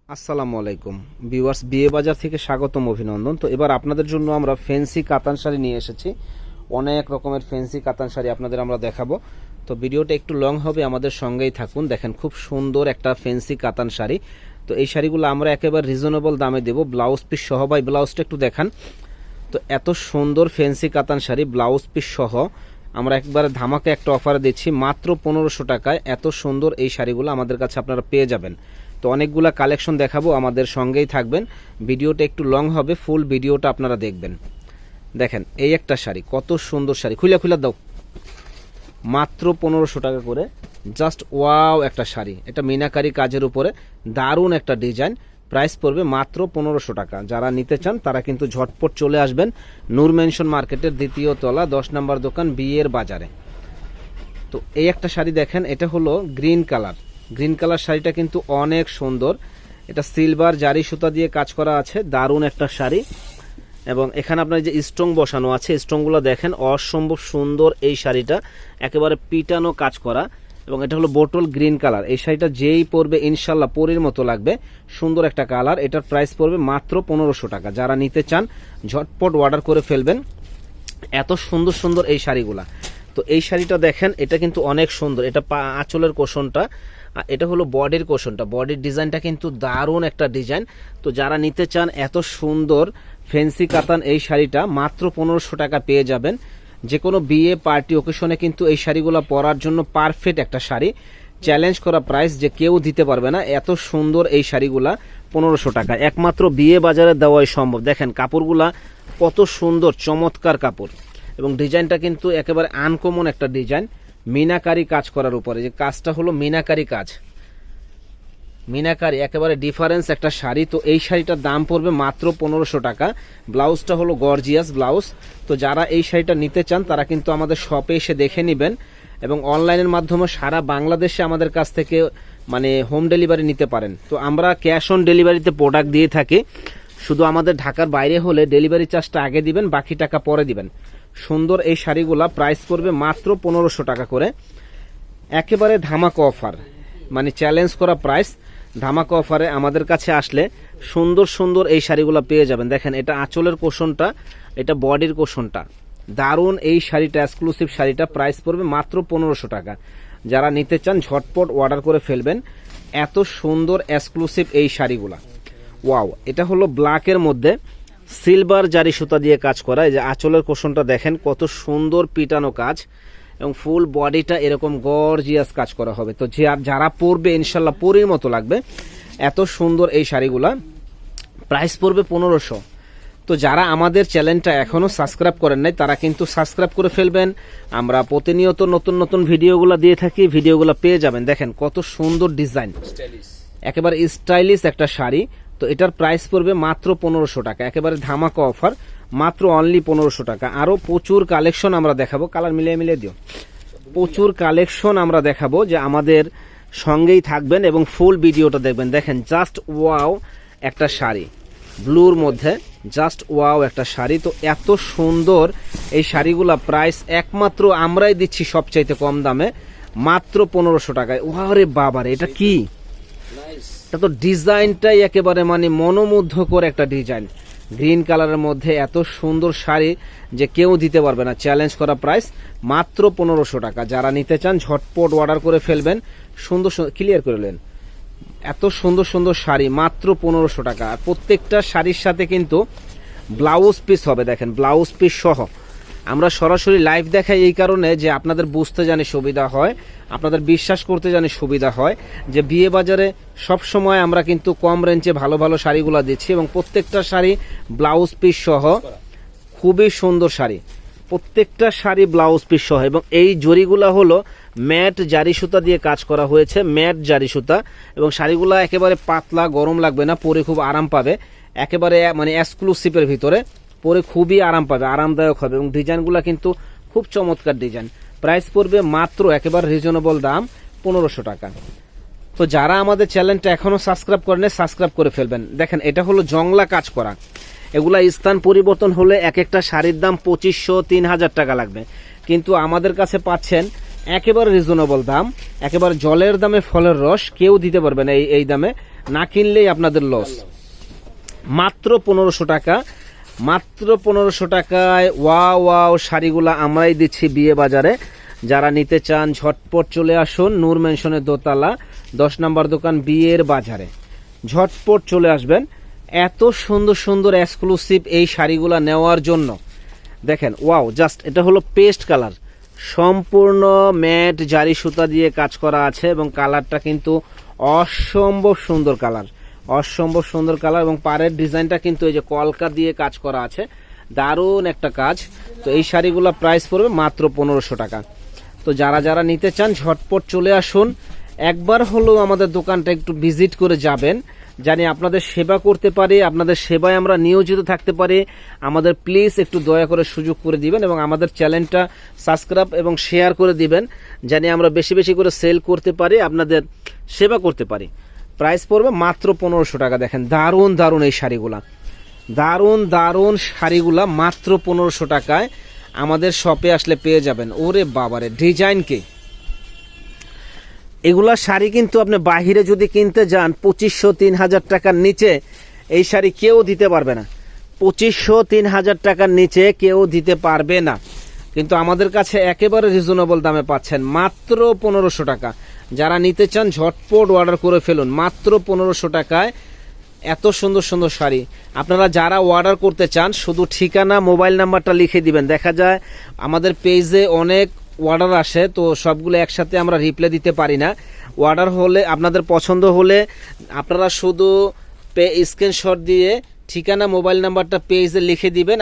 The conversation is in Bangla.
আসসালামু আলাইকুম ভিউয়ার্স, বিয়ে বাজার থেকে স্বাগতম, অভিনন্দন। তো এবার আপনাদের জন্য আমরা ফ্যান্সি কাতান শাড়ি নিয়ে এসেছি। অনেক রকমের ফ্যান্সি কাতান শাড়ি আপনাদের আমরা দেখাবো। তো ভিডিওটা একটু লং হবে, আমাদের সঙ্গেই থাকুন। দেখেন খুব সুন্দর একটা ফ্যান্সি কাতান শাড়ি। তো এই শাড়িগুলো আমরা একেবারে রিজনেবল দামে দেবো, ব্লাউজ পিস সহ। ভাই ব্লাউজটা একটু দেখান। তো এত সুন্দর ফ্যান্সি কাতান শাড়ি ব্লাউজ পিস সহ আমরা একবারে ধামাকা একটা অফারে দিচ্ছি মাত্র 1500 টাকায়। এত সুন্দর এই শাড়িগুলো আমাদের কাছে আপনারা পেয়ে যাবেন। তো অনেকগুলা কালেকশন দেখাবো, আমাদের সঙ্গেই থাকবেন। ভিডিওটা একটু লং হবে, ফুল ভিডিওটা আপনারা দেখবেন। দেখেন এই একটা শাড়ি, কত সুন্দর শাড়ি, খুলে দাও। মাত্র 1500 টাকা করে, জাস্ট ওয়াও একটা শাড়ি। এটা মিনাকারি কাজের উপরে দারুণ একটা ডিজাইন। প্রাইস পড়বে মাত্র 1500 টাকা। যারা নিতে চান তারা কিন্তু ঝটপট চলে আসবেন নূর মেনশন মার্কেটের দ্বিতীয় তলা 10 নম্বর দোকান, বিয়ের বাজারে। তো এই একটা শাড়ি দেখেন, এটা হলো গ্রিন কালার। গ্রিন কালার শাড়িটা কিন্তু অনেক সুন্দর। এটা সিলভার জারি সুতা দিয়ে কাজ করা আছে, দারুণ একটা শাড়ি। এবং এখানে আপনার যে স্টোন বসানো আছে, স্টোনগুলো দেখেন অসম্ভব সুন্দর। এই শাড়িটা একেবারে পিটানো কাজ করা, এবং এটা হলো বোটল গ্রিন কালার। এই শাড়িটা যেই পরবে ইনশাল্লাহ পরীর মতো লাগবে, সুন্দর একটা কালার। এটার প্রাইস পড়বে মাত্র 1500 টাকা। যারা নিতে চান ঝটপট অর্ডার করে ফেলবেন। এত সুন্দর সুন্দর এই শাড়িগুলা। তো এই শাড়িটা দেখেন, এটা কিন্তু অনেক সুন্দর। এটা আঁচলের কোষণটা, এটা হলো বডির কোষণটা। বডির ডিজাইনটা কিন্তু দারুণ একটা ডিজাইন। তো যারা নিতে চান এত সুন্দর ফ্যান্সি কাতান এই শাড়িটা মাত্র 1500 টাকা পেয়ে যাবেন। যে কোনো বিয়ে পার্টি ওকেশনে কিন্তু এই শাড়িগুলো পরার জন্য পারফেক্ট একটা শাড়ি। চ্যালেঞ্জ করা প্রাইস, যে কেউ দিতে পারবে না এত সুন্দর এই শাড়িগুলা 1500 টাকা। একমাত্র বিয়ে বাজারে দেওয়াই সম্ভব। দেখেন কাপড়গুলা কত সুন্দর, চমৎকার কাপড়, এবং ডিজাইনটা কিন্তু একেবারে আনকমন একটা ডিজাইন। মিনাকারি কাজ করার উপরে, যে কাজটা হলো মিনাকারি কাজ, মিনাকারি একেবারে ডিফারেন্স একটা শাড়ি। তো এই শাড়িটার দাম পড়বে মাত্র 1500 টাকা। ব্লাউজটা হলো গর্জিয়াস ব্লাউজ। তো যারা এই শাড়িটা নিতে চান তারা কিন্তু আমাদের শপে এসে দেখে নেবেন, এবং অনলাইনের মাধ্যমে সারা বাংলাদেশে আমাদের কাছ থেকে হোম ডেলিভারি নিতে পারেন। তো আমরা ক্যাশ অন ডেলিভারিতে প্রোডাক্ট দিয়ে থাকি। শুধু আমাদের ঢাকার বাইরে হলে ডেলিভারি চার্জটা আগে দিবেন, বাকি টাকা পরে দিবেন। সুন্দর এই শাড়িগুলা প্রাইস পড়বে মাত্র 1500 টাকা করে। একেবারে ধামাকা অফার, চ্যালেঞ্জ করা প্রাইস। ধামাকা অফারে আমাদের কাছে আসলে সুন্দর সুন্দর এই শাড়িগুলো পেয়ে যাবেন। দেখেন এটা আঁচলের কোষণটা, এটা বডির কোষণটা, দারুণ এই শাড়িটা, এক্সক্লুসিভ শাড়িটা প্রাইস পড়বে মাত্র 1500 টাকা। যারা নিতে চান ঝটপট অর্ডার করে ফেলবেন। এত সুন্দর এক্সক্লুসিভ এই শাড়িগুলা। ওয়াও, এটা হলো ব্ল্যাকের মধ্যে সিলভার জারি সুতা দিয়ে কাজ করা। এই যে আঁচলের কোষণটা দেখেন কত সুন্দর পিটানো কাজ, এবং ফুল বডিটা এরকম গর্জিয়াস কাজ করা হবে। তো যারা পরবে ইনশাল্লাহ পরীর মতো লাগবে। এত সুন্দর এই শাড়িগুলা, প্রাইস পড়বে 1500। তো যারা আমাদের চ্যানেলটা এখনো সাবস্ক্রাইব করেন নাই তারা কিন্তু সাবস্ক্রাইব করে ফেলবেন। আমরা প্রতিনিয়ত নতুন নতুন ভিডিওগুলো দিয়ে থাকি, ভিডিওগুলো পেয়ে যাবেন। দেখেন কত সুন্দর ডিজাইন, একেবারে স্টাইলিশ একটা শাড়ি। তো এটার প্রাইস পড়বে মাত্র 1500 টাকা। একেবারে ধামাকা অফার, মাত্র অনলি 1500 টাকা। আরো প্রচুর কালেকশন আমরা দেখাবো, কালার মিলিয়ে দিও। প্রচুর কালেকশন আমরা দেখাবো, যে আমাদের সঙ্গেই থাকবেন এবং ফুল ভিডিওটা দেখবেন। দেখেন জাস্ট ওয়াও একটা শাড়ি, ব্লুর মধ্যে জাস্ট ওয়াও একটা শাড়ি। তো এত সুন্দর এই শাড়িগুলা প্রাইস একমাত্র আমরাই দিচ্ছি সবচাইতে কম দামে, মাত্র 1500 টাকায়। ওরে বাবারে, এটা কি? এটা তো ডিজাইনটাই একেবারে মনোমুগ্ধকর একটা ডিজাইন। গ্রিন কালারের মধ্যে এত সুন্দর শাড়ি যে কেউ দিতে পারবে না। চ্যালেঞ্জ করা প্রাইস মাত্র 1500 টাকা। যারা নিতে চান ঝটপট অর্ডার করে ফেলবেন। সুন্দর ক্লিয়ার করে নেন। এত সুন্দর সুন্দর শাড়ি মাত্র 1500 টাকা। আর প্রত্যেকটা শাড়ির সাথে কিন্তু ব্লাউজ পিস হবে। দেখেন ব্লাউজ পিস সহ। আমরা সরাসরি লাইভ দেখাই এই কারণে যে আপনাদের বুঝতে জানি সুবিধা হয়, আপনাদের বিশ্বাস করতে জানি সুবিধা হয়, যে বিয়ে বাজারে সব সময় আমরা কিন্তু কম রেঞ্জে ভালো ভালো শাড়িগুলো দিচ্ছি, এবং প্রত্যেকটা শাড়ি ব্লাউজ পিস সহ। খুবই সুন্দর শাড়ি, প্রত্যেকটা শাড়ি ব্লাউজ পিস সহ। এবং এই জরিগুলা হলো ম্যাট জারি সুতা দিয়ে কাজ করা হয়েছে, ম্যাট জারি সুতা। এবং শাড়িগুলা একেবারে পাতলা, গরম লাগবে না, পরে খুব আরাম পাবে। একেবারে এক্সক্লুসিভের ভিতরে, পরে খুবই আরাম পাবে, আরামদায়ক হবে। এবং ডিজাইনগুলো কিন্তু খুব চমৎকার ডিজাইন। প্রাইস পড়বে মাত্র একেবারে রিজনেবল দাম, 1500 টাকা। তো যারা আমাদের চ্যানেলটা এখনো সাবস্ক্রাইব করেন সাবস্ক্রাইব করে ফেলবেন। দেখেন এটা হলো জংলা কাজ করা। এগুলা স্থান পরিবর্তন হলে এক একটা শাড়ির দাম 2500-3000 টাকা লাগবে, কিন্তু আমাদের কাছে পাচ্ছেন একেবারে রিজনেবল দাম, একেবারে জলের দামে ফলের রস, কেউ দিতে পারবে না এই দামে, না কিনলেই আপনাদের লস। মাত্র 1500 টাকা, মাত্র 1500 টাকায় ওয়াও শাড়িগুলা আমরাই দিচ্ছি বিয়ে বাজারে। যারা নিতে চান ঝটপট চলে আসুন, নূর ম্যানশনের দোতলা 10 নম্বর দোকান বিয়ের বাজারে, ঝটপট চলে আসবেন। এত সুন্দর সুন্দর এক্সক্লুসিভ এই শাড়িগুলা নেওয়ার জন্য দেখেন, ওয়াও জাস্ট এটা হলো পেস্ট কালার, সম্পূর্ণ ম্যাট জারি সুতা দিয়ে কাজ করা আছে এবং কালারটা কিন্তু অসম্ভব সুন্দর কালার, অসম্ভব সুন্দর কালার এবং পাড়ের ডিজাইনটা কিন্তু এই যে কলকা দিয়ে কাজ করা আছে, দারুণ একটা কাজ। তো এই শাড়িগুলো প্রাইস পড়বে মাত্র 1500 টাকা। তো যারা যারা নিতে চান ঝটপট চলে আসুন, একবার হলেও আমাদের দোকানটা একটু ভিজিট করে যাবেন, জানি আপনাদের সেবা করতে পারি, আপনাদের সেবায় আমরা নিয়োজিত থাকতে পারি। আমাদের প্লিজ একটু দয়া করে সুযোগ করে দিবেন এবং আমাদের চ্যানেলটা সাবস্ক্রাইব এবং শেয়ার করে দিবেন, জানি আমরা বেশি বেশি করে সেল করতে পারি, আপনাদের সেবা করতে পারি। প্রাইস পড়বে মাত্র 1500 টাকা। দেখেন দারুণ দারুণ এই শাড়িগুলা, দারুণ দারুণ শাড়িগুলা মাত্র 1500 টাকায় আমাদের শপে আসলে পেয়ে যাবেন। ওরে বাবারে ডিজাইন কি! এগুলা শাড়ি কিন্তু আপনি বাহিরে যদি কিনতে যান 2500-3000 টাকার নিচে এই শাড়ি কেউ দিতে পারবে না, 2500-3000 টাকার নিচে কেউ দিতে পারবে না, কিন্তু আমাদের কাছে একেবারে রিজনেবল দামে পাচ্ছেন মাত্র 1500 টাকা। যারা নিতে চান ঝটপট অর্ডার করে ফেলুন, মাত্র 1500 টাকায় এত সুন্দর সুন্দর শাড়ি। আপনারা যারা অর্ডার করতে চান শুধু ঠিকানা মোবাইল নাম্বারটা লিখে দিবেন, দেখা যায় আমাদের পেজে অনেক অর্ডার আসে, তো সবগুলো একসাথে আমরা রিপ্লাই দিতে পারি না। অর্ডার হলে আপনাদের পছন্দ হলে আপনারা শুধু স্ক্রিনশট দিয়ে ঠিকানা মোবাইল নাম্বারটা পেজে লিখে দিবেন।